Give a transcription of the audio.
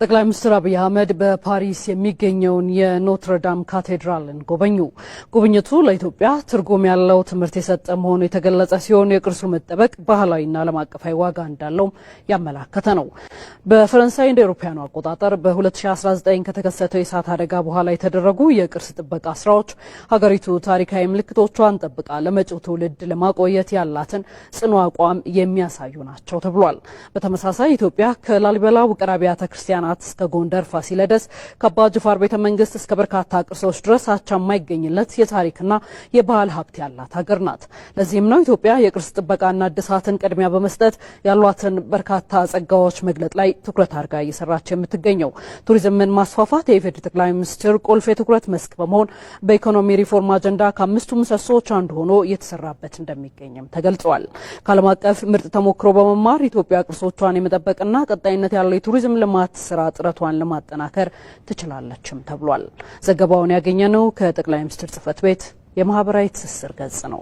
ጠቅላይ ሚኒስትር አብይ አህመድ በፓሪስ የሚገኘውን የኖትረዳም ካቴድራልን ጎበኙ። ጉብኝቱ ለኢትዮጵያ ትርጉም ያለው ትምህርት የሰጠ መሆኑ የተገለጸ ሲሆን የቅርሱ መጠበቅ ባህላዊና ዓለም አቀፋዊ ዋጋ እንዳለው ያመላከተ ነው። በፈረንሳይ እንደ አውሮፓውያኑ አቆጣጠር በ2019 ከተከሰተው የእሳት አደጋ በኋላ የተደረጉ የቅርስ ጥበቃ ስራዎች ሀገሪቱ ታሪካዊ ምልክቶቿን ጠብቃ ለመጪው ትውልድ ለማቆየት ያላትን ጽኑ አቋም የሚያሳዩ ናቸው ተብሏል። በተመሳሳይ ኢትዮጵያ ከላሊበላ ውቅር አብያተ ክርስቲያናት እስከ ጎንደር ፋሲለደስ ከአባ ጅፋር ቤተ መንግስት እስከ በርካታ ቅርሶች ድረስ አቻ የማይገኝለት የታሪክና የባህል ሀብት ያላት ሀገር ናት። ለዚህም ነው ኢትዮጵያ የቅርስ ጥበቃና እድሳትን ቅድሚያ በመስጠት ያሏትን በርካታ ጸጋዎች መግለጥ ላይ ትኩረት አድርጋ እየሰራች የምትገኘው። ቱሪዝምን ማስፋፋት የኢፌዴሪ ጠቅላይ ሚኒስትር ቁልፍ የትኩረት መስክ በመሆን በኢኮኖሚ ሪፎርም አጀንዳ ከአምስቱ ምሰሶዎች አንዱ ሆኖ እየተሰራበት እንደሚገኝም ተገልጿል። ከዓለም አቀፍ ምርጥ ተሞክሮ በመማር ኢትዮጵያ ቅርሶቿን የመጠበቅና ቀጣይነት ያለው የቱሪዝም ልማት ስራ ጥረቷን ለማጠናከር ትችላለችም ተብሏል። ዘገባውን ያገኘነው ከጠቅላይ ሚኒስትር ጽሕፈት ቤት የማህበራዊ ትስስር ገጽ ነው።